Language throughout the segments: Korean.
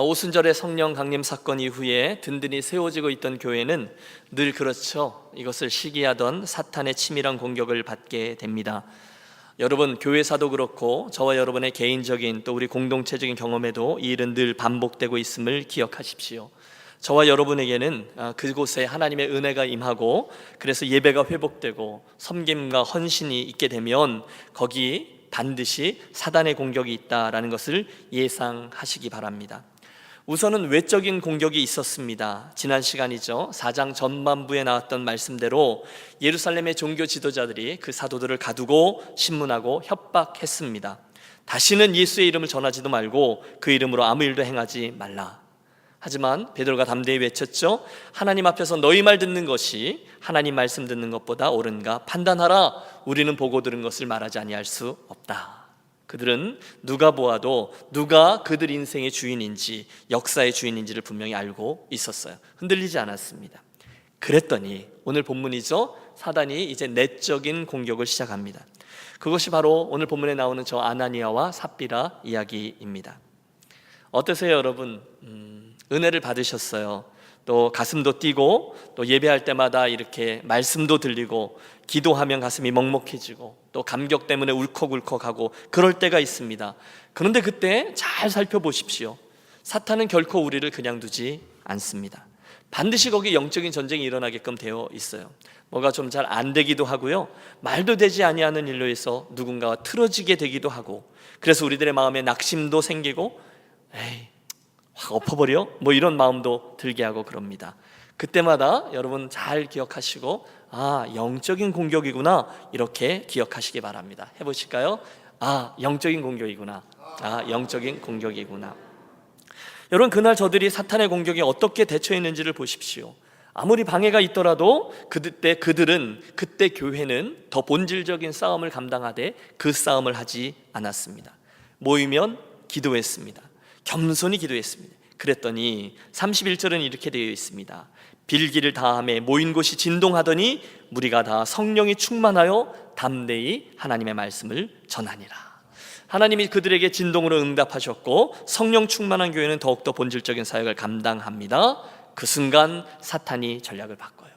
오순절의 성령 강림 사건 이후에 든든히 세워지고 있던 교회는 늘 그렇죠. 이것을 시기하던 사탄의 치밀한 공격을 받게 됩니다. 여러분, 교회사도 그렇고 저와 여러분의 개인적인 또 우리 공동체적인 경험에도 이 일은 늘 반복되고 있음을 기억하십시오. 저와 여러분에게는 그곳에 하나님의 은혜가 임하고 그래서 예배가 회복되고 섬김과 헌신이 있게 되면 거기 반드시 사단의 공격이 있다라는 것을 예상하시기 바랍니다. 우선은 외적인 공격이 있었습니다. 지난 시간이죠. 4장 전반부에 나왔던 말씀대로 예루살렘의 종교 지도자들이 그 사도들을 가두고 신문하고 협박했습니다. 다시는 예수의 이름을 전하지도 말고 그 이름으로 아무 일도 행하지 말라. 하지만 베드로가 담대히 외쳤죠. 하나님 앞에서 너희 말 듣는 것이 하나님 말씀 듣는 것보다 옳은가 판단하라. 우리는 보고 들은 것을 말하지 아니할 수 없다. 그들은 누가 보아도 누가 그들 인생의 주인인지 역사의 주인인지를 분명히 알고 있었어요. 흔들리지 않았습니다. 그랬더니 오늘 본문이죠. 사단이 이제 내적인 공격을 시작합니다. 그것이 바로 오늘 본문에 나오는 저 아나니아와 삽비라 이야기입니다. 어떠세요, 여러분? 은혜를 받으셨어요. 또 가슴도 뛰고 또 예배할 때마다 이렇게 말씀도 들리고 기도하면 가슴이 먹먹해지고 또 감격 때문에 울컥울컥하고 그럴 때가 있습니다. 그런데 그때 잘 살펴보십시오. 사탄은 결코 우리를 그냥 두지 않습니다. 반드시 거기 영적인 전쟁이 일어나게끔 되어 있어요. 뭐가 좀 잘 안 되기도 하고요, 말도 되지 아니하는 일로 해서 누군가와 틀어지게 되기도 하고, 그래서 우리들의 마음에 낙심도 생기고 에이 확 엎어버려? 뭐 이런 마음도 들게 하고 그럽니다. 그때마다 여러분 잘 기억하시고 영적인 공격이구나 이렇게 기억하시기 바랍니다. 해보실까요? 영적인 공격이구나. 영적인 공격이구나. 여러분, 그날 저들이 사탄의 공격에 어떻게 대처했는지를 보십시오. 아무리 방해가 있더라도 그때 교회는 더 본질적인 싸움을 감당하되 그 싸움을 하지 않았습니다. 모이면 기도했습니다. 겸손히 기도했습니다. 그랬더니 31절은 이렇게 되어 있습니다. 빌기를 다하며 모인 곳이 진동하더니 무리가 다 성령이 충만하여 담대히 하나님의 말씀을 전하니라. 하나님이 그들에게 진동으로 응답하셨고 성령 충만한 교회는 더욱더 본질적인 사역을 감당합니다. 그 순간 사탄이 전략을 바꿔요.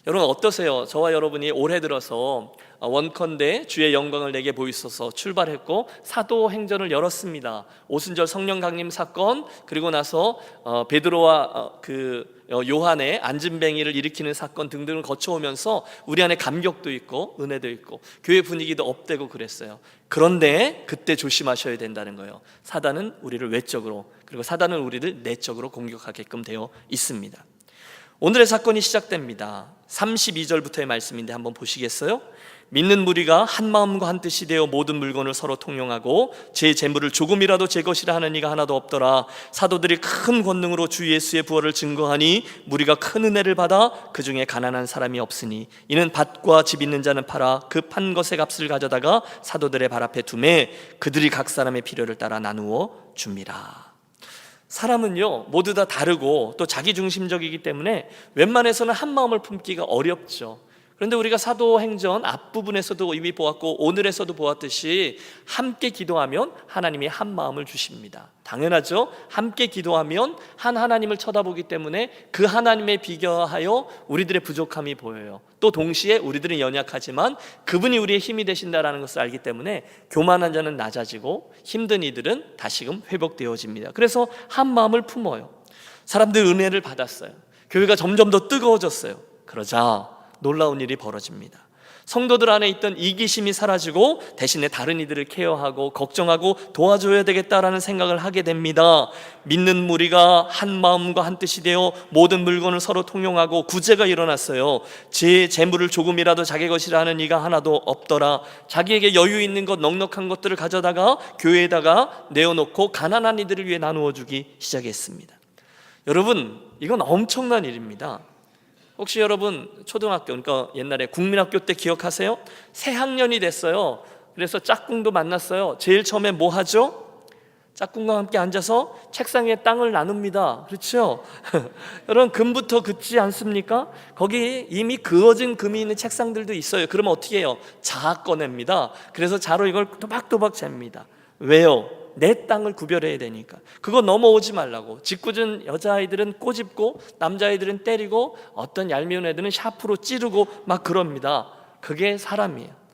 여러분 어떠세요? 저와 여러분이 올해 들어서 원컨대 주의 영광을 내게 보이소서 출발했고 사도행전을 열었습니다. 오순절 성령 강림 사건, 그리고 나서 베드로와 요한의 안진뱅이를 일으키는 사건 등등을 거쳐오면서 우리 안에 감격도 있고 은혜도 있고 교회 분위기도 업되고 그랬어요. 그런데 그때 조심하셔야 된다는 거예요. 사단은 우리를 외적으로, 그리고 사단은 우리를 내적으로 공격하게끔 되어 있습니다. 오늘의 사건이 시작됩니다. 32절부터의 말씀인데 한번 보시겠어요? 믿는 무리가 한 마음과 한 뜻이 되어 모든 물건을 서로 통용하고 제 재물을 조금이라도 제 것이라 하는 이가 하나도 없더라. 사도들이 큰 권능으로 주 예수의 부활을 증거하니 무리가 큰 은혜를 받아 그 중에 가난한 사람이 없으니 이는 밭과 집 있는 자는 팔아 그 판 것의 값을 가져다가 사도들의 발 앞에 두매 그들이 각 사람의 필요를 따라 나누어 줍니다. 사람은요 모두 다 다르고 또 자기중심적이기 때문에 웬만해서는 한 마음을 품기가 어렵죠. 그런데 우리가 사도행전 앞부분에서도 이미 보았고 오늘에서도 보았듯이 함께 기도하면 하나님이 한 마음을 주십니다. 당연하죠. 함께 기도하면 한 하나님을 쳐다보기 때문에 그 하나님에 비교하여 우리들의 부족함이 보여요. 또 동시에 우리들은 연약하지만 그분이 우리의 힘이 되신다는 것을 알기 때문에 교만한 자는 낮아지고 힘든 이들은 다시금 회복되어집니다. 그래서 한 마음을 품어요. 사람들 은혜를 받았어요. 교회가 점점 더 뜨거워졌어요. 그러자 놀라운 일이 벌어집니다. 성도들 안에 있던 이기심이 사라지고 대신에 다른 이들을 케어하고 걱정하고 도와줘야 되겠다라는 생각을 하게 됩니다. 믿는 무리가 한 마음과 한 뜻이 되어 모든 물건을 서로 통용하고 구제가 일어났어요. 제 재물을 조금이라도 자기 것이라 하는 이가 하나도 없더라. 자기에게 여유 있는 것 넉넉한 것들을 가져다가 교회에다가 내어놓고 가난한 이들을 위해 나누어 주기 시작했습니다. 여러분 이건 엄청난 일입니다. 혹시 여러분 초등학교, 그러니까 옛날에 국민학교 때 기억하세요? 새 학년이 됐어요. 그래서 짝꿍도 만났어요. 제일 처음에 뭐 하죠? 짝꿍과 함께 앉아서 책상 위에 땅을 나눕니다. 그렇죠? 여러분 금부터 긋지 않습니까? 거기 이미 그어진 금이 있는 책상들도 있어요. 그러면 어떻게 해요? 자 꺼냅니다. 그래서 자로 이걸 또박또박 잽니다. 왜요? 내 땅을 구별해야 되니까 그거 넘어오지 말라고. 짓궂은 여자아이들은 꼬집고 남자아이들은 때리고 어떤 얄미운 애들은 샤프로 찌르고 막 그럽니다. 그게 사람이에요.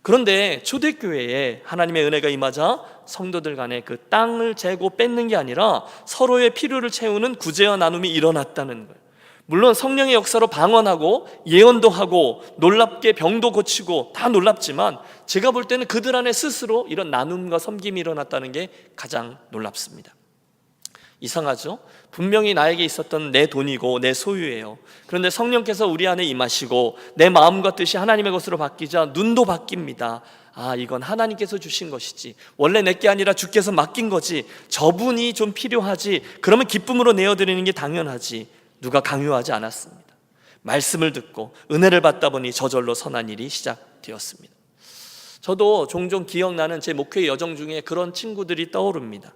그런데 초대교회에 하나님의 은혜가 임하자 성도들 간에 그 땅을 재고 뺏는 게 아니라 서로의 필요를 채우는 구제와 나눔이 일어났다는 거예요. 물론 성령의 역사로 방언하고 예언도 하고 놀랍게 병도 고치고 다 놀랍지만 제가 볼 때는 그들 안에 스스로 이런 나눔과 섬김이 일어났다는 게 가장 놀랍습니다. 이상하죠? 분명히 나에게 있었던 내 돈이고 내 소유예요. 그런데 성령께서 우리 안에 임하시고 내 마음과 뜻이 하나님의 것으로 바뀌자 눈도 바뀝니다. 아, 이건 하나님께서 주신 것이지, 원래 내게 아니라 주께서 맡긴 거지, 저분이 좀 필요하지, 그러면 기쁨으로 내어드리는 게 당연하지. 누가 강요하지 않았습니다. 말씀을 듣고 은혜를 받다 보니 저절로 선한 일이 시작되었습니다. 저도 종종 기억나는 제 목회 여정 중에 그런 친구들이 떠오릅니다.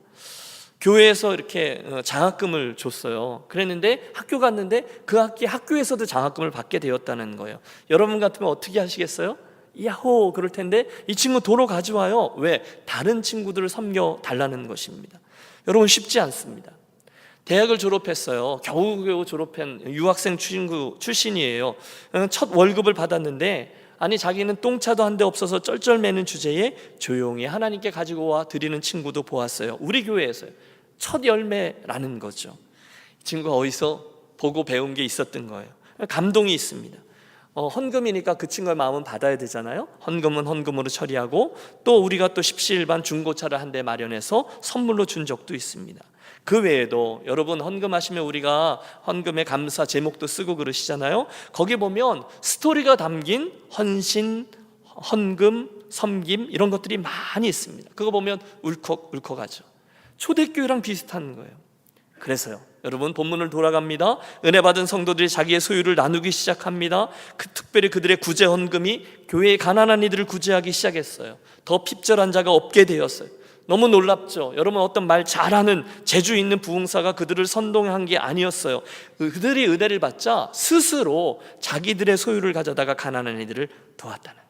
교회에서 이렇게 장학금을 줬어요. 그랬는데 학교 갔는데 그 학기 학교에서도 장학금을 받게 되었다는 거예요. 여러분 같으면 어떻게 하시겠어요? 야호 그럴 텐데 이 친구 도로 가져와요. 왜? 다른 친구들을 섬겨 달라는 것입니다. 여러분 쉽지 않습니다. 대학을 졸업했어요. 겨우겨우 졸업한 유학생 친구 출신이에요. 첫 월급을 받았는데 아니 자기는 똥차도 한 대 없어서 쩔쩔매는 주제에 조용히 하나님께 가지고 와 드리는 친구도 보았어요. 우리 교회에서요. 첫 열매라는 거죠. 이 친구가 어디서 보고 배운 게 있었던 거예요. 감동이 있습니다. 헌금이니까 그 친구의 마음은 받아야 되잖아요. 헌금은 헌금으로 처리하고 또 우리가 또 십시일반 중고차를 한 대 마련해서 선물로 준 적도 있습니다. 그 외에도 여러분 헌금하시면 우리가 헌금의 감사 제목도 쓰고 그러시잖아요. 거기 보면 스토리가 담긴 헌신, 헌금, 섬김 이런 것들이 많이 있습니다. 그거 보면 울컥울컥하죠. 초대교회랑 비슷한 거예요. 그래서요 여러분 본문을 돌아갑니다. 은혜 받은 성도들이 자기의 소유를 나누기 시작합니다. 특별히 그들의 구제 헌금이 교회의 가난한 이들을 구제하기 시작했어요. 더 핍절한 자가 없게 되었어요. 너무 놀랍죠? 여러분 어떤 말 잘하는 재주 있는 부흥사가 그들을 선동한 게 아니었어요. 그들이 은혜를 받자 스스로 자기들의 소유를 가져다가 가난한 이들을 도왔다는,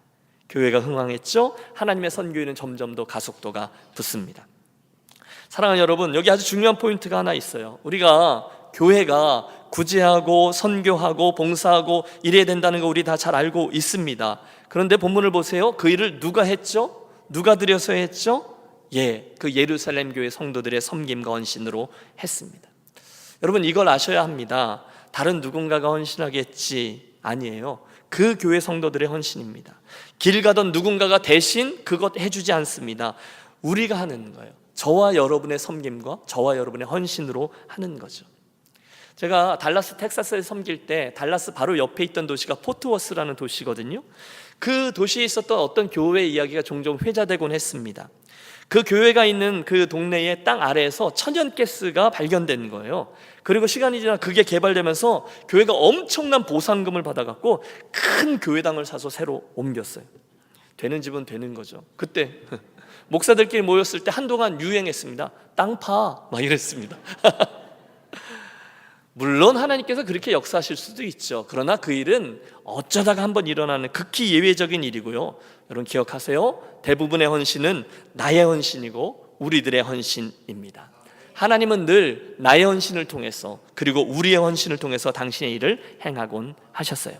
교회가 흥왕했죠. 하나님의 선교회는 점점 더 가속도가 붙습니다. 사랑하는 여러분, 여기 아주 중요한 포인트가 하나 있어요. 우리가 교회가 구제하고 선교하고 봉사하고 이래야 된다는 거 우리 다 잘 알고 있습니다. 그런데 본문을 보세요. 그 일을 누가 했죠? 누가 들여서 했죠? 그 예루살렘 교회 성도들의 섬김과 헌신으로 했습니다. 여러분 이걸 아셔야 합니다. 다른 누군가가 헌신하겠지 아니에요. 그 교회 성도들의 헌신입니다. 길 가던 누군가가 대신 그것 해주지 않습니다. 우리가 하는 거예요. 저와 여러분의 섬김과 저와 여러분의 헌신으로 하는 거죠. 제가 달라스 텍사스에 섬길 때 달라스 바로 옆에 있던 도시가 포트워스라는 도시거든요. 그 도시에 있었던 어떤 교회 이야기가 종종 회자되곤 했습니다. 그 교회가 있는 그 동네의 땅 아래에서 천연가스가 발견된 거예요. 그리고 시간이 지나 그게 개발되면서 교회가 엄청난 보상금을 받아갖고 큰 교회당을 사서 새로 옮겼어요. 되는 집은 되는 거죠. 그때 목사들끼리 모였을 때 한동안 유행했습니다. 땅 파 막 이랬습니다. 물론 하나님께서 그렇게 역사하실 수도 있죠. 그러나 그 일은 어쩌다가 한번 일어나는 극히 예외적인 일이고요. 여러분 기억하세요. 대부분의 헌신은 나의 헌신이고 우리들의 헌신입니다. 하나님은 늘 나의 헌신을 통해서 그리고 우리의 헌신을 통해서 당신의 일을 행하곤 하셨어요.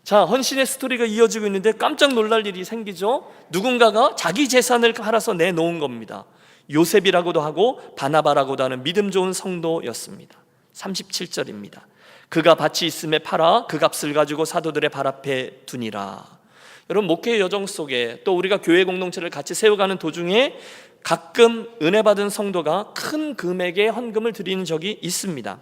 자, 헌신의 스토리가 이어지고 있는데 깜짝 놀랄 일이 생기죠. 누군가가 자기 재산을 팔아서 내놓은 겁니다. 요셉이라고도 하고 바나바라고도 하는 믿음 좋은 성도였습니다. 37절입니다. 그가 밭이 있음에 팔아 그 값을 가지고 사도들의 발 앞에 두니라. 여러분 목회의 여정 속에 또 우리가 교회 공동체를 같이 세워가는 도중에 가끔 은혜 받은 성도가 큰 금액의 헌금을 드리는 적이 있습니다.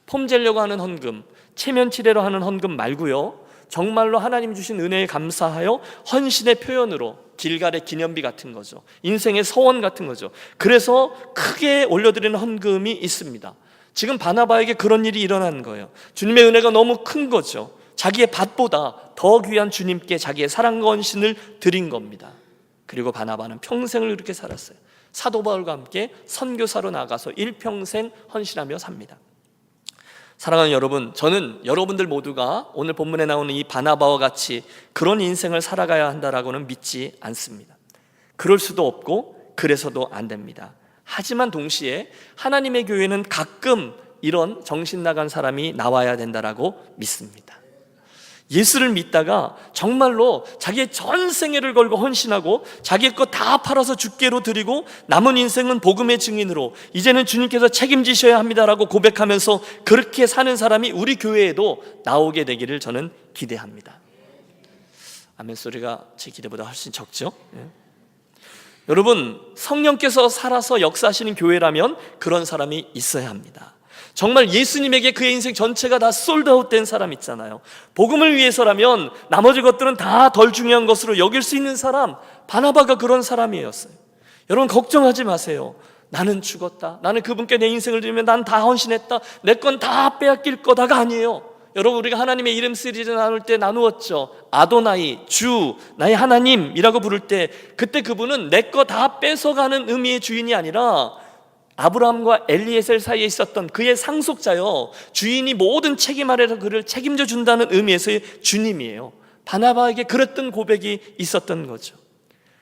폼 재려고 하는 헌금, 체면 칠해로 하는 헌금 말고요, 정말로 하나님 주신 은혜에 감사하여 헌신의 표현으로 길갈의 기념비 같은 거죠. 인생의 서원 같은 거죠. 그래서 크게 올려드리는 헌금이 있습니다. 지금 바나바에게 그런 일이 일어난 거예요. 주님의 은혜가 너무 큰 거죠. 자기의 밭보다 더 귀한 주님께 자기의 사랑과 헌신을 드린 겁니다. 그리고 바나바는 평생을 그렇게 살았어요. 사도 바울과 함께 선교사로 나가서 일평생 헌신하며 삽니다. 사랑하는 여러분, 저는 여러분들 모두가 오늘 본문에 나오는 이 바나바와 같이 그런 인생을 살아가야 한다라고는 믿지 않습니다. 그럴 수도 없고 그래서도 안 됩니다. 하지만 동시에 하나님의 교회는 가끔 이런 정신 나간 사람이 나와야 된다라고 믿습니다. 예수를 믿다가 정말로 자기의 전 생애를 걸고 헌신하고 자기의 것 다 팔아서 주께로 드리고 남은 인생은 복음의 증인으로 이제는 주님께서 책임지셔야 합니다라고 고백하면서 그렇게 사는 사람이 우리 교회에도 나오게 되기를 저는 기대합니다. 아멘 소리가 제 기대보다 훨씬 적죠? 여러분, 성령께서 살아서 역사하시는 교회라면 그런 사람이 있어야 합니다. 정말 예수님에게 그의 인생 전체가 다 솔드아웃 된 사람 있잖아요. 복음을 위해서라면 나머지 것들은 다 덜 중요한 것으로 여길 수 있는 사람, 바나바가 그런 사람이었어요. 여러분 걱정하지 마세요. 나는 죽었다, 나는 그분께 내 인생을 드리면 난 다 헌신했다, 내 건 다 빼앗길 거다가 아니에요. 여러분, 우리가 하나님의 이름 시리즈 나눌 때 나누었죠. 아도나이, 주, 나의 하나님이라고 부를 때 그때 그분은 내 거 다 뺏어가는 의미의 주인이 아니라 아브라함과 엘리에셀 사이에 있었던 그의 상속자요, 주인이 모든 책임 아래서 그를 책임져 준다는 의미에서의 주님이에요. 바나바에게 그랬던 고백이 있었던 거죠.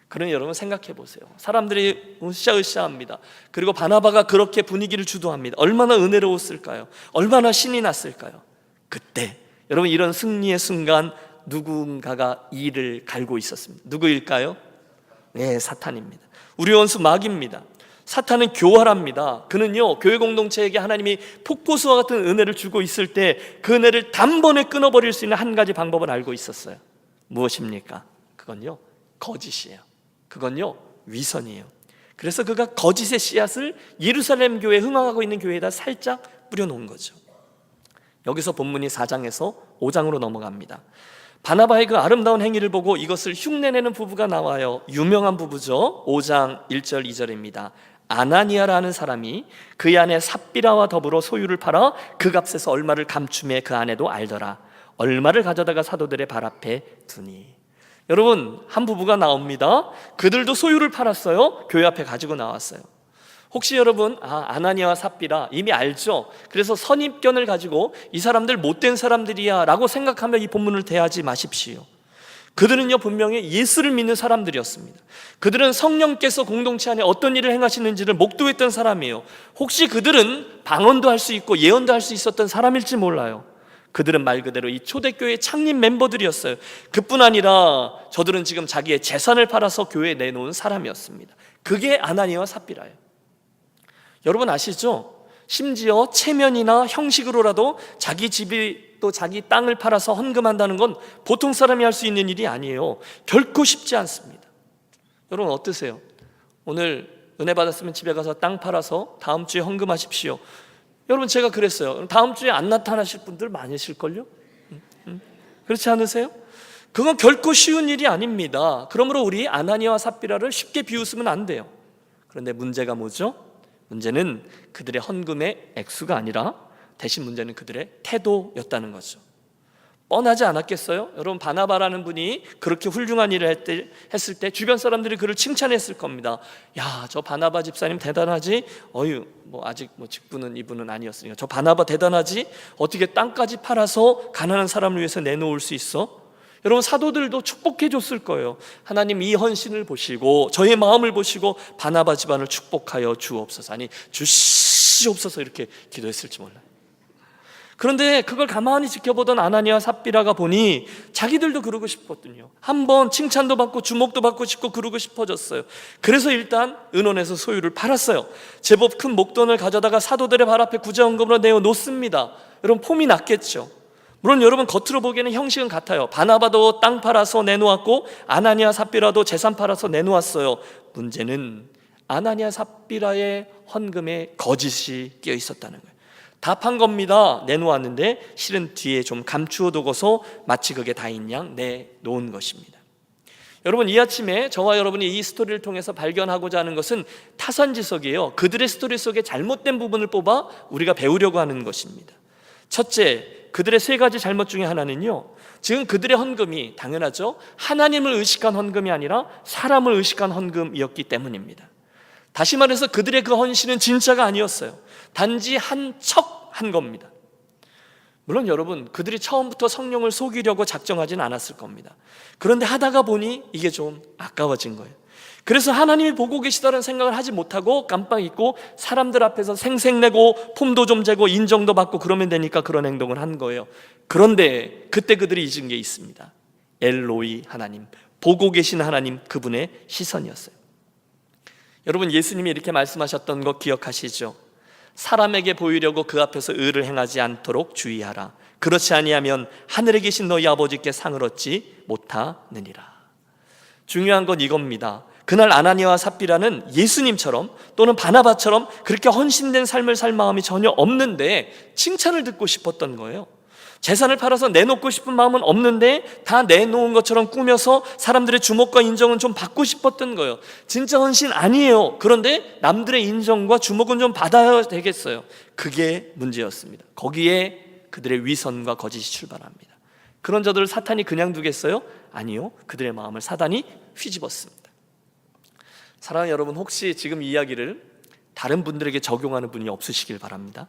그러니 여러분 생각해 보세요. 사람들이 으쌰으쌰합니다. 그리고 바나바가 그렇게 분위기를 주도합니다. 얼마나 은혜로웠을까요? 얼마나 신이 났을까요? 그때 여러분 이런 승리의 순간 누군가가 이를 갈고 있었습니다. 누구일까요? 네, 사탄입니다. 우리 원수 마귀입니다. 사탄은 교활합니다. 그는요, 교회 공동체에게 하나님이 폭포수와 같은 은혜를 주고 있을 때 그 은혜를 단번에 끊어버릴 수 있는 한 가지 방법을 알고 있었어요. 무엇입니까? 그건요, 거짓이에요. 그건요, 위선이에요. 그래서 그가 거짓의 씨앗을 예루살렘 교회에 흥황하고 있는 교회에다 살짝 뿌려놓은 거죠. 여기서 본문이 4장에서 5장으로 넘어갑니다. 바나바의 그 아름다운 행위를 보고 이것을 흉내내는 부부가 나와요. 유명한 부부죠. 5장 1절 2절입니다. 아나니아라는 사람이 그의 아내 삽비라와 더불어 소유를 팔아 그 값에서 얼마를 감춤해 그 아내도 알더라. 얼마를 가져다가 사도들의 발 앞에 두니. 여러분, 한 부부가 나옵니다. 그들도 소유를 팔았어요. 교회 앞에 가지고 나왔어요. 혹시 여러분 아나니아와 삽비라 이미 알죠? 그래서 선입견을 가지고 이 사람들 못된 사람들이야 라고 생각하며 이 본문을 대하지 마십시오. 그들은요 분명히 예수를 믿는 사람들이었습니다. 그들은 성령께서 공동체 안에 어떤 일을 행하시는지를 목도했던 사람이에요. 혹시 그들은 방언도 할 수 있고 예언도 할 수 있었던 사람일지 몰라요. 그들은 말 그대로 이 초대교회 창립 멤버들이었어요. 그뿐 아니라 저들은 지금 자기의 재산을 팔아서 교회에 내놓은 사람이었습니다. 그게 아나니아와 삽비라예요. 여러분 아시죠? 심지어 체면이나 형식으로라도 자기 집이 또 자기 땅을 팔아서 헌금한다는 건 보통 사람이 할 수 있는 일이 아니에요. 결코 쉽지 않습니다. 여러분 어떠세요? 오늘 은혜 받았으면 집에 가서 땅 팔아서 다음 주에 헌금하십시오. 여러분 제가 그랬어요. 다음 주에 안 나타나실 분들 많으실걸요? 그렇지 않으세요? 그건 결코 쉬운 일이 아닙니다. 그러므로 우리 아나니아와 삽비라를 쉽게 비웃으면 안 돼요. 그런데 문제가 뭐죠? 문제는 그들의 헌금의 액수가 아니라 대신 문제는 그들의 태도였다는 거죠. 뻔하지 않았겠어요? 여러분 바나바라는 분이 그렇게 훌륭한 일을 했을 때 주변 사람들이 그를 칭찬했을 겁니다. 야, 저 바나바 집사님 대단하지? 아직 직분은 이분은 아니었으니까 저 바나바 대단하지? 어떻게 땅까지 팔아서 가난한 사람을 위해서 내놓을 수 있어? 여러분 사도들도 축복해 줬을 거예요. 하나님 이 헌신을 보시고 저의 마음을 보시고 바나바 집안을 축복하여 주옵소서, 아니 주시옵소서 이렇게 기도했을지 몰라요. 그런데 그걸 가만히 지켜보던 아나니아 삽비라가 보니 자기들도 그러고 싶었거든요. 한번 칭찬도 받고 주목도 받고 싶고 그러고 싶어졌어요. 그래서 일단 은원에서 소유를 팔았어요. 제법 큰 목돈을 가져다가 사도들의 발 앞에 구제헌금으로 내어놓습니다. 여러분 폼이 났겠죠. 물론 여러분 겉으로 보기에는 형식은 같아요. 바나바도 땅 팔아서 내놓았고 아나니아 삽비라도 재산 팔아서 내놓았어요. 문제는 아나니아 삽비라의 헌금에 거짓이 끼어 있었다는 거예요. 다 판 겁니다. 내놓았는데 실은 뒤에 좀 감추어 두고서 마치 그게 다인 양 내놓은 것입니다. 여러분 이 아침에 저와 여러분이 이 스토리를 통해서 발견하고자 하는 것은 타산지석이에요. 그들의 스토리 속에 잘못된 부분을 뽑아 우리가 배우려고 하는 것입니다. 첫째, 그들의 세 가지 잘못 중에 하나는요, 지금 그들의 헌금이 당연하죠, 하나님을 의식한 헌금이 아니라 사람을 의식한 헌금이었기 때문입니다. 다시 말해서 그들의 그 헌신은 진짜가 아니었어요. 단지 한 척 한 겁니다. 물론 여러분 그들이 처음부터 성령을 속이려고 작정하진 않았을 겁니다. 그런데 하다가 보니 이게 좀 아까워진 거예요. 그래서 하나님이 보고 계시다는 생각을 하지 못하고 깜빡 잊고 사람들 앞에서 생색내고 폼도 좀 재고 인정도 받고 그러면 되니까 그런 행동을 한 거예요. 그런데 그때 그들이 잊은 게 있습니다. 엘로이 하나님, 보고 계신 하나님, 그분의 시선이었어요. 여러분, 예수님이 이렇게 말씀하셨던 거 기억하시죠? 사람에게 보이려고 그 앞에서 의를 행하지 않도록 주의하라. 그렇지 아니하면 하늘에 계신 너희 아버지께 상을 얻지 못하느니라. 중요한 건 이겁니다. 그날 아나니아와 삽비라는 예수님처럼 또는 바나바처럼 그렇게 헌신된 삶을 살 마음이 전혀 없는데 칭찬을 듣고 싶었던 거예요. 재산을 팔아서 내놓고 싶은 마음은 없는데 다 내놓은 것처럼 꾸며서 사람들의 주목과 인정은 좀 받고 싶었던 거예요. 진짜 헌신 아니에요. 그런데 남들의 인정과 주목은 좀 받아야 되겠어요. 그게 문제였습니다. 거기에 그들의 위선과 거짓이 출발합니다. 그런 자들을 사탄이 그냥 두겠어요? 아니요. 그들의 마음을 사단이 휘집었습니다. 사랑하는 여러분, 혹시 지금 이 이야기를 다른 분들에게 적용하는 분이 없으시길 바랍니다.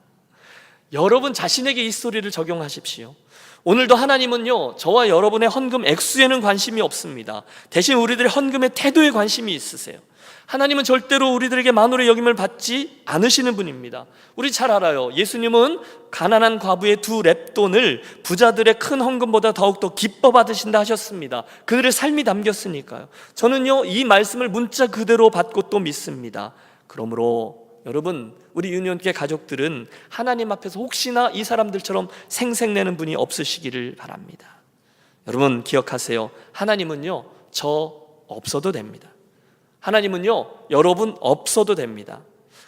여러분 자신에게 이 스토리를 적용하십시오. 오늘도 하나님은요, 저와 여러분의 헌금 액수에는 관심이 없습니다. 대신 우리들의 헌금의 태도에 관심이 있으세요. 하나님은 절대로 우리들에게 만홀의 여김을 받지 않으시는 분입니다. 우리 잘 알아요. 예수님은 가난한 과부의 2렙돈을 부자들의 큰 헌금보다 더욱더 기뻐 받으신다 하셨습니다. 그들의 삶이 담겼으니까요. 저는요, 이 말씀을 문자 그대로 받고 또 믿습니다. 그러므로 여러분, 우리 유니온교회 가족들은 하나님 앞에서 혹시나 이 사람들처럼 생색내는 분이 없으시기를 바랍니다. 여러분 기억하세요. 하나님은요, 저 없어도 됩니다. 하나님은요, 여러분 없어도 됩니다.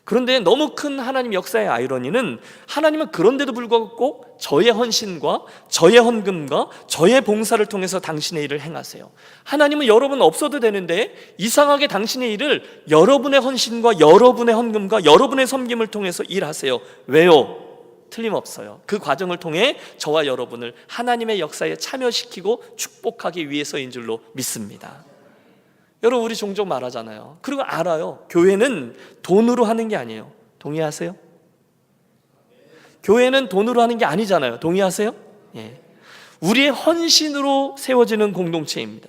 그런데 너무 큰 하나님 역사의 아이러니는 하나님은 그런데도 불구하고 꼭 저의 헌신과 저의 헌금과 저의 봉사를 통해서 당신의 일을 행하세요. 하나님은 여러분 없어도 되는데 이상하게 당신의 일을 여러분의 헌신과 여러분의 헌금과 여러분의 섬김을 통해서 일하세요. 왜요? 틀림없어요. 그 과정을 통해 저와 여러분을 하나님의 역사에 참여시키고 축복하기 위해서인 줄로 믿습니다. 여러분, 우리 종종 말하잖아요. 그리고 알아요. 교회는 돈으로 하는 게 아니에요. 동의하세요? 교회는 돈으로 하는 게 아니잖아요. 동의하세요? 예. 우리의 헌신으로 세워지는 공동체입니다.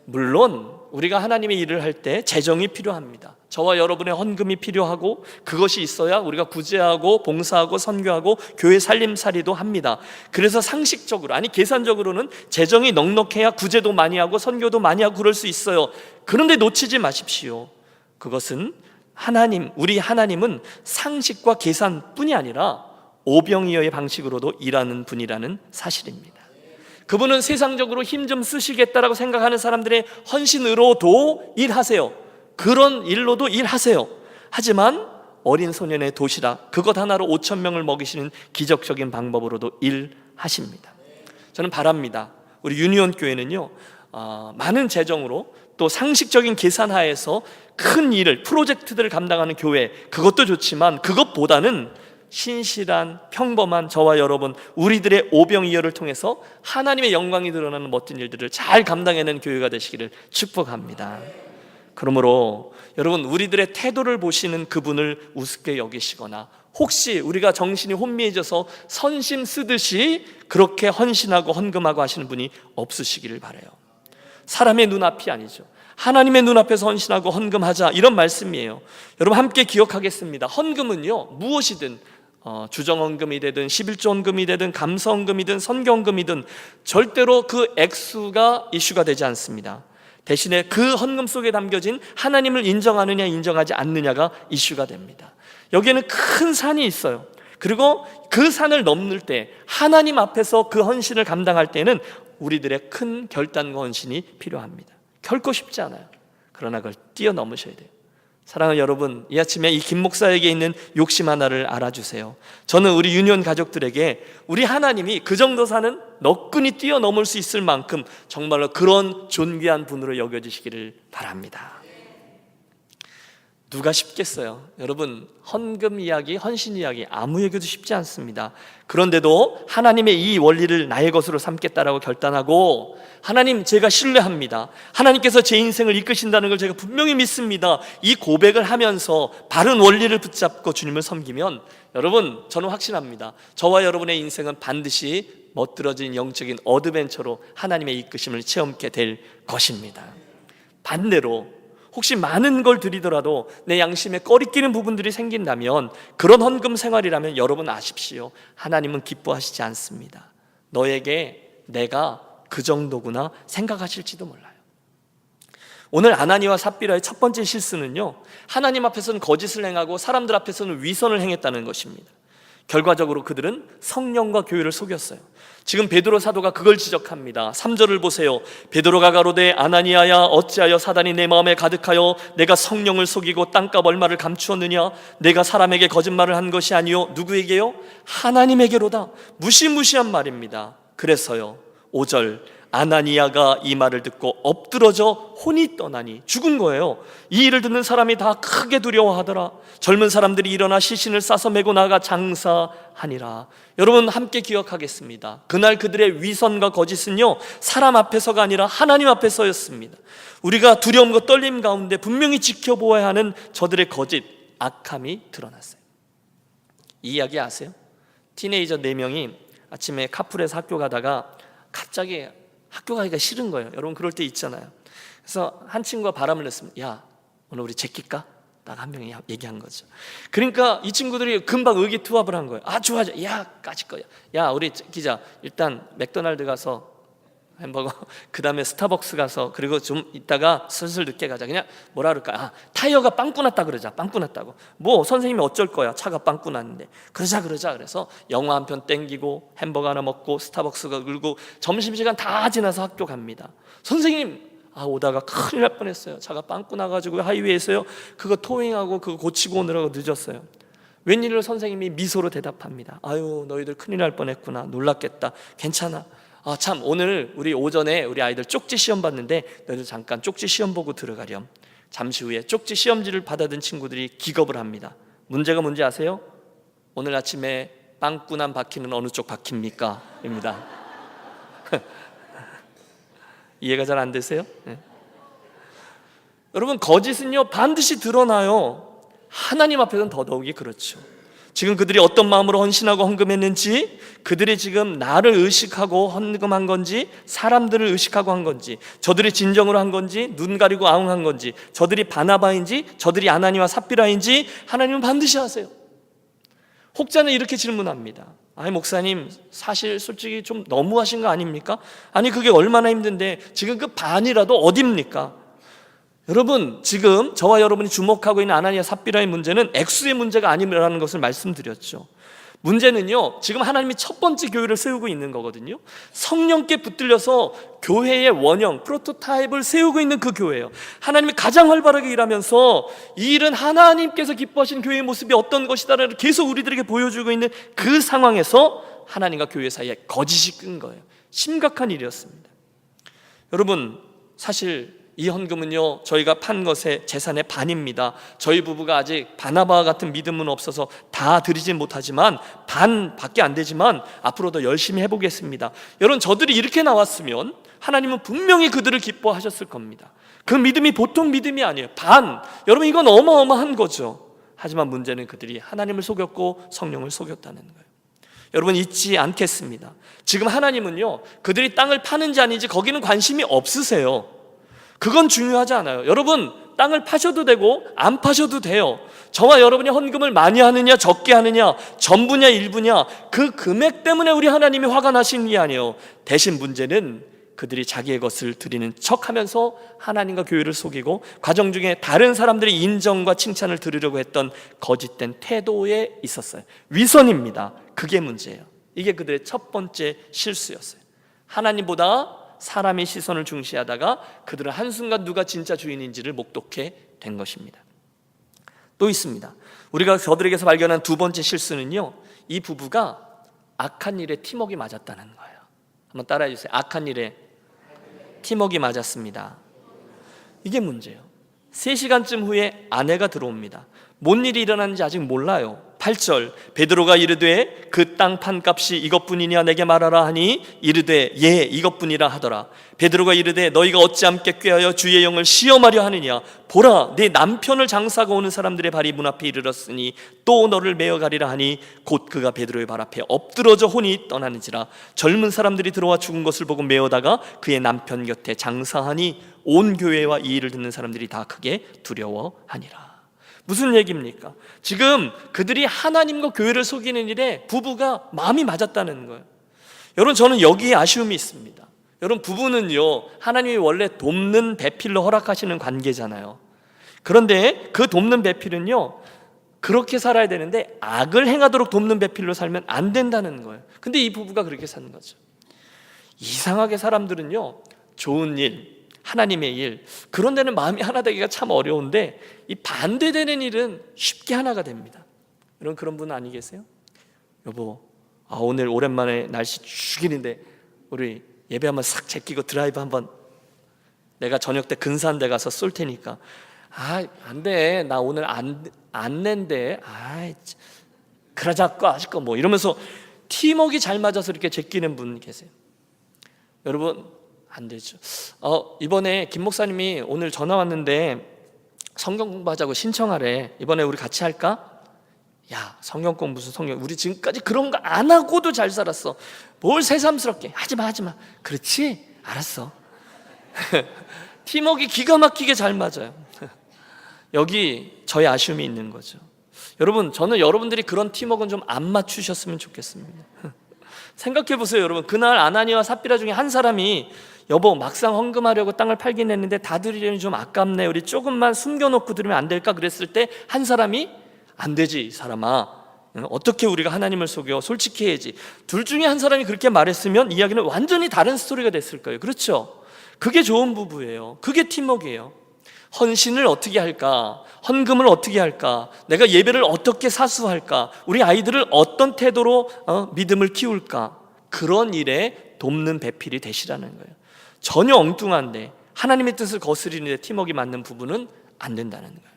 물론 우리가 하나님의 일을 할 때 재정이 필요합니다. 저와 여러분의 헌금이 필요하고 그것이 있어야 우리가 구제하고 봉사하고 선교하고 교회 살림살이도 합니다. 그래서 상식적으로, 아니 계산적으로는 재정이 넉넉해야 구제도 많이 하고 선교도 많이 하고 그럴 수 있어요. 그런데 놓치지 마십시오. 그것은 우리 하나님은 상식과 계산뿐이 아니라 오병이어의 방식으로도 일하는 분이라는 사실입니다. 그분은 세상적으로 힘 좀 쓰시겠다라고 생각하는 사람들의 헌신으로도 일하세요. 그런 일로도 일하세요. 하지만 어린 소년의 도시락 그것 하나로 5,000명을 먹이시는 기적적인 방법으로도 일하십니다. 저는 바랍니다. 우리 유니온 교회는요, 많은 재정으로 또 상식적인 계산하에서 큰 일을, 프로젝트들을 감당하는 교회, 그것도 좋지만 그것보다는 신실한 평범한 저와 여러분, 우리들의 오병이어를 통해서 하나님의 영광이 드러나는 멋진 일들을 잘 감당해낸 교회가 되시기를 축복합니다. 그러므로 여러분, 우리들의 태도를 보시는 그분을 우습게 여기시거나 혹시 우리가 정신이 혼미해져서 선심 쓰듯이 그렇게 헌신하고 헌금하고 하시는 분이 없으시기를 바라요. 사람의 눈앞이 아니죠. 하나님의 눈앞에서 헌신하고 헌금하자, 이런 말씀이에요. 여러분 함께 기억하겠습니다. 헌금은요, 무엇이든 주정헌금이 되든 11조 헌금이 되든 감사헌금이든 선교헌금이든 절대로 그 액수가 이슈가 되지 않습니다. 대신에 그 헌금 속에 담겨진 하나님을 인정하느냐 인정하지 않느냐가 이슈가 됩니다. 여기에는 큰 산이 있어요. 그리고 그 산을 넘을 때, 하나님 앞에서 그 헌신을 감당할 때는 우리들의 큰 결단과 헌신이 필요합니다. 결코 쉽지 않아요. 그러나 그걸 뛰어넘으셔야 돼요. 사랑하는 여러분, 이 아침에 이 김 목사에게 있는 욕심 하나를 알아주세요. 저는 우리 유니온 가족들에게 우리 하나님이 그 정도 산은 너끈히 뛰어넘을 수 있을 만큼 정말로 그런 존귀한 분으로 여겨지시기를 바랍니다. 누가 쉽겠어요? 여러분, 헌금 이야기, 헌신 이야기 아무 얘기도 쉽지 않습니다. 그런데도 하나님의 이 원리를 나의 것으로 삼겠다라고 결단하고, 하나님 제가 신뢰합니다, 하나님께서 제 인생을 이끄신다는 걸 제가 분명히 믿습니다, 이 고백을 하면서 바른 원리를 붙잡고 주님을 섬기면, 여러분 저는 확신합니다. 저와 여러분의 인생은 반드시 멋들어진 영적인 어드벤처로 하나님의 이끄심을 체험하게 될 것입니다. 반대로 혹시 많은 걸 드리더라도 내 양심에 꺼리끼는 부분들이 생긴다면, 그런 헌금 생활이라면 여러분 아십시오, 하나님은 기뻐하시지 않습니다. 너에게 내가 그 정도구나 생각하실지도 몰라요. 오늘 아나니와 삽비라의 첫 번째 실수는요, 하나님 앞에서는 거짓을 행하고 사람들 앞에서는 위선을 행했다는 것입니다. 결과적으로 그들은 성령과 교회를 속였어요. 지금 베드로 사도가 그걸 지적합니다. 3절을 보세요. 베드로가 가로되 아나니아야, 어찌하여 사단이 내 마음에 가득하여 내가 성령을 속이고 땅값 얼마를 감추었느냐? 내가 사람에게 거짓말을 한 것이 아니요 누구에게요? 하나님에게로다. 무시무시한 말입니다. 그래서요, 5절, 아나니아가 이 말을 듣고 엎드러져 혼이 떠나니, 죽은 거예요. 이 일을 듣는 사람이 다 크게 두려워하더라. 젊은 사람들이 일어나 시신을 싸서 메고 나가 장사하니라. 여러분 함께 기억하겠습니다. 그날 그들의 위선과 거짓은요, 사람 앞에서가 아니라 하나님 앞에서였습니다. 우리가 두려움과 떨림 가운데 분명히 지켜보아야 하는 저들의 거짓, 악함이 드러났어요. 이 이야기 아세요? 티네이저 4명이 아침에 카풀에서 학교 가다가 갑자기 학교 가기가 싫은 거예요. 여러분 그럴 때 있잖아요. 그래서 한 친구가 바람을 냈습니다. 야, 오늘 우리 제낄까? 딱 한 명이 얘기한 거죠. 그러니까 이 친구들이 금방 의기투합을 한 거예요. 아, 좋아, 야, 까짓 거야. 야, 우리 기자 일단 맥도날드 가서 햄버거, 그 다음에 스타벅스 가서, 그리고 좀 이따가 슬슬 늦게 가자. 그냥 뭐라 그럴까? 아, 타이어가 빵꾸 났다 그러자. 빵꾸 났다고. 뭐 선생님이 어쩔 거야, 차가 빵꾸 났는데. 그러자. 그래서 영화 한 편 땡기고 햄버거 하나 먹고 스타벅스가 굴고 점심시간 다 지나서 학교 갑니다. 선생님, 오다가 큰일 날 뻔했어요. 차가 빵꾸 나가지고 하이웨이에서요, 그거 토잉하고 그거 고치고 오느라고 늦었어요. 웬일로? 선생님이 미소로 대답합니다. 아유, 너희들 큰일 날 뻔했구나. 놀랐겠다. 괜찮아. 참, 오늘 우리 오전에 우리 아이들 쪽지 시험 봤는데 너희들 잠깐 쪽지 시험 보고 들어가렴. 잠시 후에 쪽지 시험지를 받아든 친구들이 기겁을 합니다. 문제가 뭔지 아세요? 오늘 아침에 빵꾸 난 바퀴는 어느 쪽 바퀴입니까? 입니다. 이해가 잘 안 되세요? 네. 여러분, 거짓은요 반드시 드러나요. 하나님 앞에서는 더더욱이 그렇죠. 지금 그들이 어떤 마음으로 헌신하고 헌금했는지, 그들이 지금 나를 의식하고 헌금한 건지, 사람들을 의식하고 한 건지, 저들이 진정으로 한 건지, 눈 가리고 아웅한 건지, 저들이 바나바인지, 저들이 아나니와 삽비라인지 하나님은 반드시 아세요. 혹자는 이렇게 질문합니다. 아니, 목사님, 사실 솔직히 좀 너무하신 거 아닙니까? 아니, 그게 얼마나 힘든데 지금 그 반이라도 어딥니까? 여러분, 지금 저와 여러분이 주목하고 있는 아나니아 삽비라의 문제는 액수의 문제가 아니라는 것을 말씀드렸죠. 문제는요, 지금 하나님이 첫 번째 교회를 세우고 있는 거거든요. 성령께 붙들려서 교회의 원형, 프로토타입을 세우고 있는 그 교회예요. 하나님이 가장 활발하게 일하면서 이 일은 하나님께서 기뻐하시는 교회의 모습이 어떤 것이다라고 계속 우리들에게 보여주고 있는 그 상황에서 하나님과 교회 사이에 거짓이 끈 거예요. 심각한 일이었습니다. 여러분, 사실 이 헌금은요, 저희가 판 것의 재산의 반입니다. 저희 부부가 아직 바나바와 같은 믿음은 없어서 다 드리진 못하지만, 반밖에 안 되지만 앞으로 더 열심히 해보겠습니다. 여러분, 저들이 이렇게 나왔으면 하나님은 분명히 그들을 기뻐하셨을 겁니다. 그 믿음이 보통 믿음이 아니에요. 여러분, 이건 어마어마한 거죠. 하지만 문제는 그들이 하나님을 속였고 성령을 속였다는 거예요. 여러분, 잊지 않겠습니다. 지금 하나님은요, 그들이 땅을 파는지 아닌지 거기는 관심이 없으세요. 그건 중요하지 않아요. 여러분, 땅을 파셔도 되고 안 파셔도 돼요. 저와 여러분이 헌금을 많이 하느냐 적게 하느냐, 전부냐 일부냐, 그 금액 때문에 우리 하나님이 화가 나시는 게 아니에요. 대신 문제는 그들이 자기의 것을 드리는 척하면서 하나님과 교회를 속이고 과정 중에 다른 사람들의 인정과 칭찬을 들으려고 했던 거짓된 태도에 있었어요. 위선입니다. 그게 문제예요. 이게 그들의 첫 번째 실수였어요. 하나님보다 사람의 시선을 중시하다가 그들은 한순간 누가 진짜 주인인지를 목독해 된 것입니다. 또 있습니다. 우리가 저들에게서 발견한 두 번째 실수는요, 이 부부가 악한 일에 팀워크가 맞았다는 거예요. 한번 따라해 주세요. 악한 일에 팀워크가 맞았습니다. 이게 문제예요. 3시간쯤 후에 아내가 들어옵니다. 뭔 일이 일어났는지 아직 몰라요. 8절 베드로가 이르되 그 땅 판값이 이것뿐이냐 내게 말하라 하니 이르되 예 이것뿐이라 하더라. 베드로가 이르되 너희가 어찌 함께 꾀하여 주의 영을 시험하려 하느냐. 보라 내 남편을 장사하고 오는 사람들의 발이 문 앞에 이르렀으니 또 너를 메어 가리라 하니 곧 그가 베드로의 발 앞에 엎드러져 혼이 떠나는지라. 젊은 사람들이 들어와 죽은 것을 보고 메어다가 그의 남편 곁에 장사하니 온 교회와 이 일을 듣는 사람들이 다 크게 두려워하니라. 무슨 얘기입니까? 지금 그들이 하나님과 교회를 속이는 일에 부부가 마음이 맞았다는 거예요. 여러분 저는 여기에 아쉬움이 있습니다. 여러분 부부는요 하나님이 원래 돕는 배필로 허락하시는 관계잖아요. 그런데 그 돕는 배필은요 그렇게 살아야 되는데 악을 행하도록 돕는 배필로 살면 안 된다는 거예요. 근데 이 부부가 그렇게 사는 거죠. 이상하게 사람들은요 좋은 일, 하나님의 일 그런 데는 마음이 하나 되기가 참 어려운데 이 반대되는 일은 쉽게 하나가 됩니다. 여러분 그런 분 아니 계세요? 여보 오늘 오랜만에 날씨 죽이는데 우리 예배 한번 싹 제끼고 드라이브 한번 내가 저녁 때 근사한 데 가서 쏠 테니까 안 돼 나 오늘 안 낸대 그러자고 아실까 뭐 이러면서 팀워크가 잘 맞아서 이렇게 제끼는 분 계세요. 여러분 안 되죠. 이번에 김 목사님이 오늘 전화 왔는데 성경 공부하자고 신청하래. 이번에 우리 같이 할까? 야 성경 공부 무슨 성경 우리 지금까지 그런 거 안 하고도 잘 살았어. 뭘 새삼스럽게 하지마 그렇지? 알았어. 팀워크가 기가 막히게 잘 맞아요. 여기 저의 아쉬움이 있는 거죠. 여러분 저는 여러분들이 그런 팀워크는 좀 안 맞추셨으면 좋겠습니다. 생각해 보세요 여러분. 그날 아나니와 삽비라 중에 한 사람이 여보 막상 헌금하려고 땅을 팔긴 했는데 다 드리려니 좀 아깝네 우리 조금만 숨겨놓고 드리면 안 될까 그랬을 때 한 사람이 안 되지 이 사람아 어떻게 우리가 하나님을 속여 솔직히 해야지. 둘 중에 한 사람이 그렇게 말했으면 이야기는 완전히 다른 스토리가 됐을 거예요. 그렇죠? 그게 좋은 부부예요. 그게 팀워크예요. 헌신을 어떻게 할까? 헌금을 어떻게 할까? 내가 예배를 어떻게 사수할까? 우리 아이들을 어떤 태도로 믿음을 키울까? 그런 일에 돕는 배필이 되시라는 거예요. 전혀 엉뚱한데 하나님의 뜻을 거스리는데 팀워크가 맞는 부부는 안 된다는 거예요.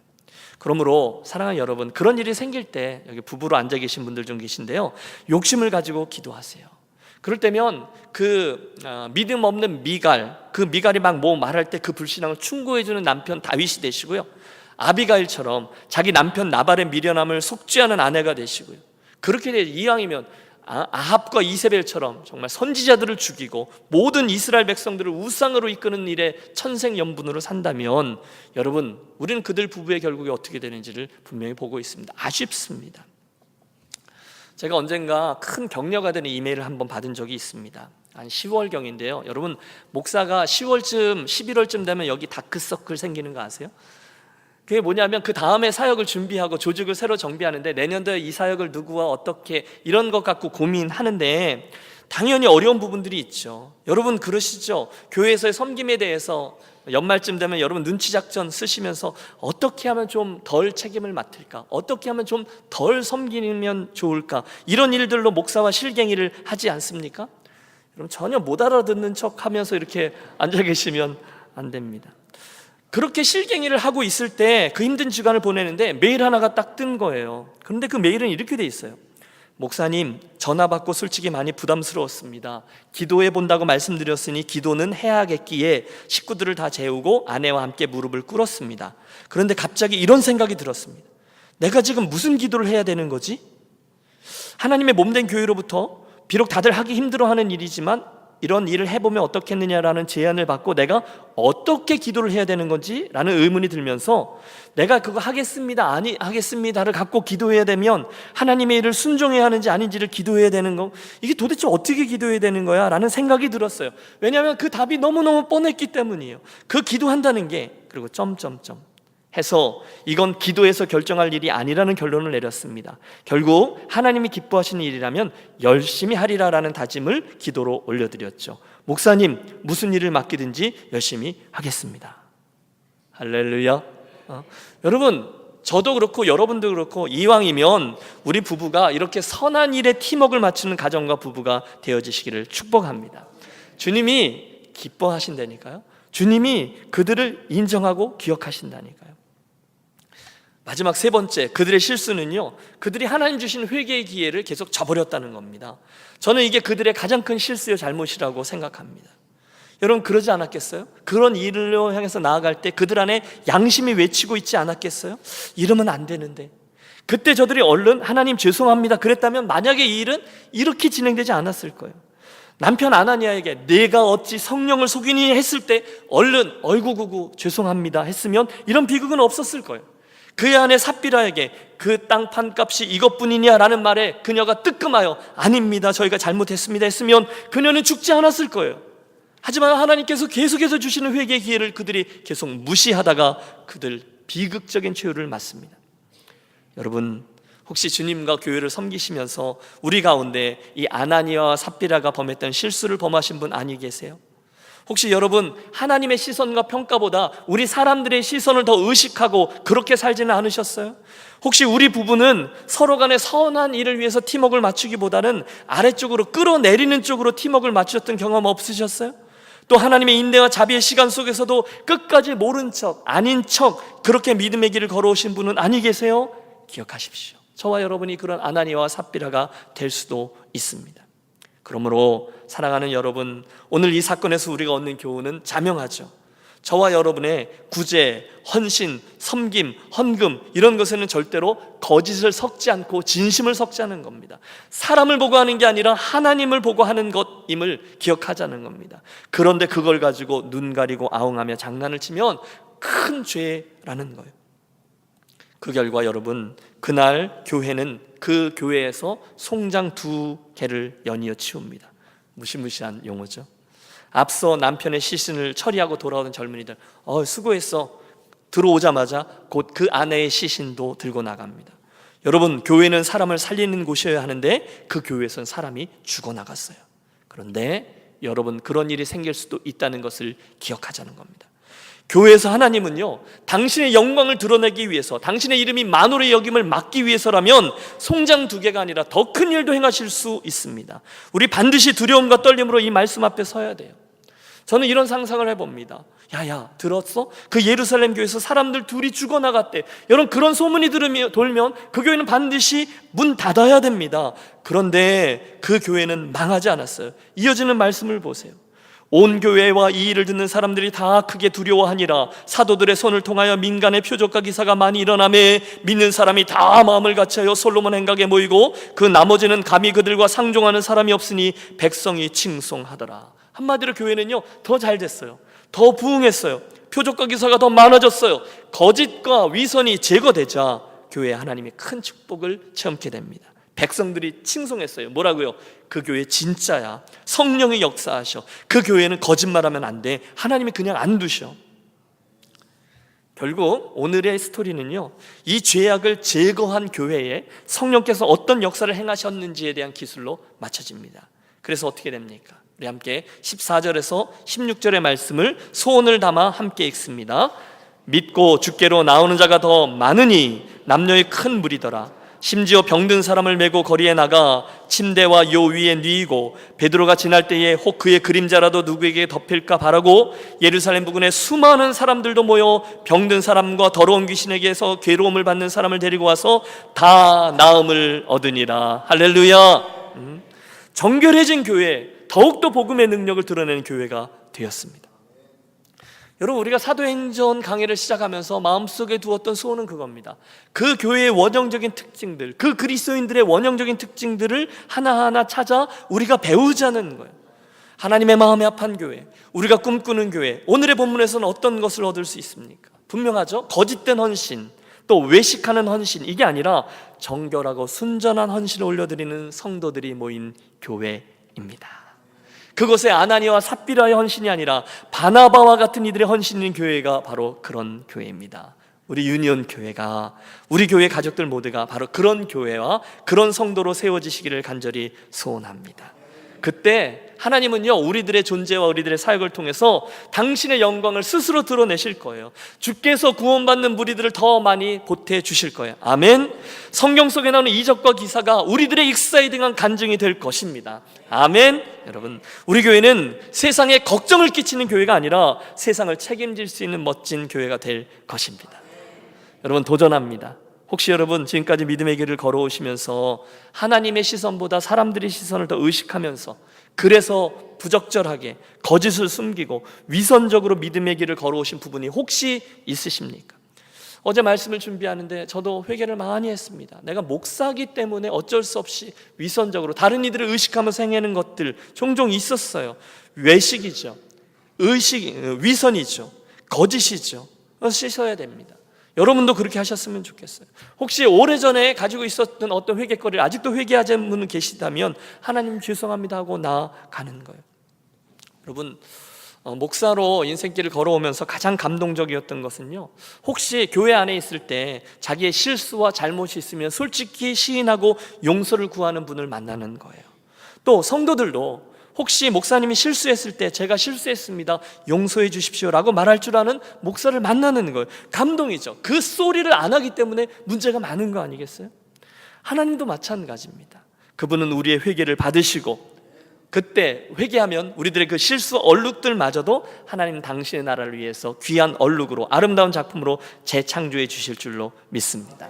그러므로 사랑하는 여러분 그런 일이 생길 때 여기 부부로 앉아 계신 분들 좀 계신데요 욕심을 가지고 기도하세요. 그럴 때면 그 믿음 없는 미갈 그 미갈이 막 뭐 말할 때 그 불신앙을 충고해주는 남편 다윗이 되시고요 아비가일처럼 자기 남편 나발의 미련함을 속죄하는 아내가 되시고요 그렇게 되죠. 이왕이면 아합과 이세벨처럼 정말 선지자들을 죽이고 모든 이스라엘 백성들을 우상으로 이끄는 일에 천생연분으로 산다면 여러분 우리는 그들 부부의 결국이 어떻게 되는지를 분명히 보고 있습니다. 아쉽습니다. 제가 언젠가 큰 격려가 되는 이메일을 한번 받은 적이 있습니다. 한 10월경인데요 여러분 목사가 10월쯤 11월쯤 되면 여기 다크서클 생기는 거 아세요? 그게 뭐냐면 그 다음에 사역을 준비하고 조직을 새로 정비하는데 내년도에 이 사역을 누구와 어떻게 이런 것 갖고 고민하는데 당연히 어려운 부분들이 있죠. 여러분 그러시죠? 교회에서의 섬김에 대해서 연말쯤 되면 여러분 눈치 작전 쓰시면서 어떻게 하면 좀 덜 책임을 맡을까? 어떻게 하면 좀 덜 섬기면 좋을까? 이런 일들로 목사와 실갱이를 하지 않습니까? 여러분 전혀 못 알아듣는 척 하면서 이렇게 앉아 계시면 안 됩니다. 그렇게 실갱이를 하고 있을 때 그 힘든 주간을 보내는데 메일 하나가 딱 뜬 거예요. 그런데 그 메일은 이렇게 돼 있어요. 목사님 전화 받고 솔직히 많이 부담스러웠습니다. 기도해 본다고 말씀드렸으니 기도는 해야겠기에 식구들을 다 재우고 아내와 함께 무릎을 꿇었습니다. 그런데 갑자기 이런 생각이 들었습니다. 내가 지금 무슨 기도를 해야 되는 거지? 하나님의 몸된 교회로부터 비록 다들 하기 힘들어하는 일이지만 이런 일을 해보면 어떻겠느냐라는 제안을 받고 내가 어떻게 기도를 해야 되는 건지 라는 의문이 들면서 내가 그거 하겠습니다 아니 하겠습니다를 갖고 기도해야 되면 하나님의 일을 순종해야 하는지 아닌지를 기도해야 되는 거 이게 도대체 어떻게 기도해야 되는 거야 라는 생각이 들었어요. 왜냐하면 그 답이 너무너무 뻔했기 때문이에요. 그 기도한다는 게 그리고 점점점 해서 이건 기도해서 결정할 일이 아니라는 결론을 내렸습니다. 결국 하나님이 기뻐하시는 일이라면 열심히 하리라라는 다짐을 기도로 올려드렸죠. 목사님 무슨 일을 맡기든지 열심히 하겠습니다. 할렐루야. 여러분 저도 그렇고 여러분도 그렇고 이왕이면 우리 부부가 이렇게 선한 일에 팀워크를 맞추는 가정과 부부가 되어지시기를 축복합니다. 주님이 기뻐하신다니까요. 주님이 그들을 인정하고 기억하신다니까요. 마지막 세 번째, 그들의 실수는요, 그들이 하나님 주신 회개의 기회를 계속 저버렸다는 겁니다. 저는 이게 그들의 가장 큰 실수요 잘못이라고 생각합니다. 여러분, 그러지 않았겠어요? 그런 일로 향해서 나아갈 때 그들 안에 양심이 외치고 있지 않았겠어요? 이러면 안 되는데. 그때 저들이 얼른 하나님 죄송합니다 그랬다면 만약에 이 일은 이렇게 진행되지 않았을 거예요. 남편 아나니아에게 내가 어찌 성령을 속이니 했을 때 얼른 어이구구구 죄송합니다 했으면 이런 비극은 없었을 거예요. 그의 아내 삽비라에게 그 땅 판값이 이것뿐이냐 라는 말에 그녀가 뜨끔하여 아닙니다 저희가 잘못했습니다 했으면 그녀는 죽지 않았을 거예요. 하지만 하나님께서 계속해서 주시는 회개의 기회를 그들이 계속 무시하다가 그들 비극적인 최후를 맞습니다. 여러분, 혹시 주님과 교회를 섬기시면서 우리 가운데 이 아나니아와 삽비라가 범했던 실수를 범하신 분 아니 계세요? 혹시 여러분 하나님의 시선과 평가보다 우리 사람들의 시선을 더 의식하고 그렇게 살지는 않으셨어요? 혹시 우리 부부는 서로 간의 선한 일을 위해서 팀워크를 맞추기보다는 아래쪽으로 끌어내리는 쪽으로 팀워크를 맞추셨던 경험 없으셨어요? 또 하나님의 인내와 자비의 시간 속에서도 끝까지 모른 척, 아닌 척 그렇게 믿음의 길을 걸어오신 분은 아니 계세요? 기억하십시오. 저와 여러분이 그런 아나니아와 삽비라가 될 수도 있습니다. 그러므로 사랑하는 여러분, 오늘 이 사건에서 우리가 얻는 교훈은 자명하죠. 저와 여러분의 구제, 헌신, 섬김, 헌금 이런 것에는 절대로 거짓을 섞지 않고 진심을 섞지 않은 겁니다. 사람을 보고 하는 게 아니라 하나님을 보고 하는 것임을 기억하자는 겁니다. 그런데 그걸 가지고 눈 가리고 아웅하며 장난을 치면 큰 죄라는 거예요. 그 결과 여러분, 그날 교회는 그 교회에서 송장 2개를 연이어 치웁니다. 무시무시한 용어죠. 앞서 남편의 시신을 처리하고 돌아오는 젊은이들, 수고했어. 들어오자마자 곧 그 아내의 시신도 들고 나갑니다. 여러분, 교회는 사람을 살리는 곳이어야 하는데 그 교회에서는 사람이 죽어나갔어요. 그런데 여러분, 그런 일이 생길 수도 있다는 것을 기억하자는 겁니다. 교회에서 하나님은요, 당신의 영광을 드러내기 위해서, 당신의 이름이 만홀의 여김을 막기 위해서라면 송장 2개가 아니라 더 큰 일도 행하실 수 있습니다. 우리 반드시 두려움과 떨림으로 이 말씀 앞에 서야 돼요. 저는 이런 상상을 해봅니다. 야야, 들었어? 그 예루살렘 교회에서 사람들 둘이 죽어나갔대. 여러분, 그런 소문이 돌면 그 교회는 반드시 문 닫아야 됩니다. 그런데 그 교회는 망하지 않았어요. 이어지는 말씀을 보세요. 온 교회와 이 일을 듣는 사람들이 다 크게 두려워하니라. 사도들의 손을 통하여 민간의 표적과 기사가 많이 일어나매 믿는 사람이 다 마음을 같이하여 솔로몬 행각에 모이고 그 나머지는 감히 그들과 상종하는 사람이 없으니 백성이 칭송하더라. 한마디로 교회는요, 더 잘 됐어요. 더 부흥했어요. 표적과 기사가 더 많아졌어요. 거짓과 위선이 제거되자 교회에 하나님이 큰 축복을 체험케 됩니다. 백성들이 칭송했어요. 뭐라고요? 그 교회 진짜야. 성령이 역사하셔. 그 교회는 거짓말하면 안 돼. 하나님이 그냥 안 두셔. 결국 오늘의 스토리는요, 이 죄악을 제거한 교회에 성령께서 어떤 역사를 행하셨는지에 대한 기술로 맞춰집니다. 그래서 어떻게 됩니까? 우리 함께 14절에서 16절의 말씀을 소원을 담아 함께 읽습니다. 믿고 주께로 나오는 자가 더 많으니 남녀의 큰 무리더라. 심지어 병든 사람을 메고 거리에 나가 침대와 요 위에 누이고 베드로가 지날 때에 혹 그의 그림자라도 누구에게 덮일까 바라고 예루살렘 부근에 수많은 사람들도 모여 병든 사람과 더러운 귀신에게서 괴로움을 받는 사람을 데리고 와서 다 나음을 얻으니라. 할렐루야. 정결해진 교회, 더욱더 복음의 능력을 드러내는 교회가 되었습니다. 여러분, 우리가 사도행전 강해를 시작하면서 마음속에 두었던 소원은 그겁니다. 그 교회의 원형적인 특징들, 그 그리스도인들의 원형적인 특징들을 하나하나 찾아 우리가 배우자는 거예요. 하나님의 마음에 합한 교회, 우리가 꿈꾸는 교회. 오늘의 본문에서는 어떤 것을 얻을 수 있습니까? 분명하죠. 거짓된 헌신, 또 외식하는 헌신, 이게 아니라 정결하고 순전한 헌신을 올려드리는 성도들이 모인 교회입니다. 그것에 아나니아와 삽비라의 헌신이 아니라 바나바와 같은 이들의 헌신인 교회가 바로 그런 교회입니다. 우리 유니온 교회가, 우리 교회 가족들 모두가 바로 그런 교회와 그런 성도로 세워지시기를 간절히 소원합니다. 그때 하나님은요, 우리들의 존재와 우리들의 사역을 통해서 당신의 영광을 스스로 드러내실 거예요. 주께서 구원받는 무리들을 더 많이 보태 주실 거예요. 아멘. 성경 속에 나오는 이적과 기사가 우리들의 익사에 등한 간증이 될 것입니다. 아멘. 여러분, 우리 교회는 세상에 걱정을 끼치는 교회가 아니라 세상을 책임질 수 있는 멋진 교회가 될 것입니다. 여러분 도전합니다. 혹시 여러분 지금까지 믿음의 길을 걸어오시면서 하나님의 시선보다 사람들의 시선을 더 의식하면서 그래서 부적절하게 거짓을 숨기고 위선적으로 믿음의 길을 걸어오신 부분이 혹시 있으십니까? 어제 말씀을 준비하는데 저도 회개를 많이 했습니다. 내가 목사기 때문에 어쩔 수 없이 위선적으로 다른 이들을 의식하면서 행하는 것들 종종 있었어요. 외식이죠, 위선이죠, 거짓이죠. 씻어야 됩니다. 여러분도 그렇게 하셨으면 좋겠어요. 혹시 오래전에 가지고 있었던 어떤 회개거리를 아직도 회개하지 않는 분이 계시다면 하나님 죄송합니다 하고 나아가는 거예요. 여러분, 목사로 인생길을 걸어오면서 가장 감동적이었던 것은요, 혹시 교회 안에 있을 때 자기의 실수와 잘못이 있으면 솔직히 시인하고 용서를 구하는 분을 만나는 거예요. 또 성도들도 혹시 목사님이 실수했을 때 제가 실수했습니다, 용서해 주십시오라고 말할 줄 아는 목사를 만나는 거예요. 감동이죠. 그 소리를 안 하기 때문에 문제가 많은 거 아니겠어요? 하나님도 마찬가지입니다. 그분은 우리의 회개를 받으시고 그때 회개하면 우리들의 그 실수 얼룩들마저도 하나님 당신의 나라를 위해서 귀한 얼룩으로 아름다운 작품으로 재창조해 주실 줄로 믿습니다.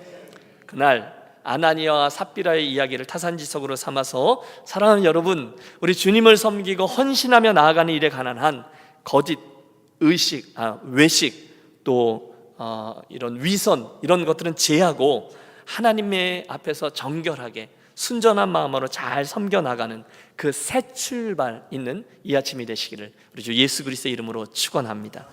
그날 아나니아와 삽비라의 이야기를 타산지석으로 삼아서 사랑하는 여러분, 우리 주님을 섬기고 헌신하며 나아가는 일에 관한 한 거짓, 외식, 또 이런 위선, 이런 것들은 제하고 하나님의 앞에서 정결하게 순전한 마음으로 잘 섬겨나가는 그 새 출발 있는 이 아침이 되시기를 우리 주 예수 그리스도의 이름으로 축원합니다.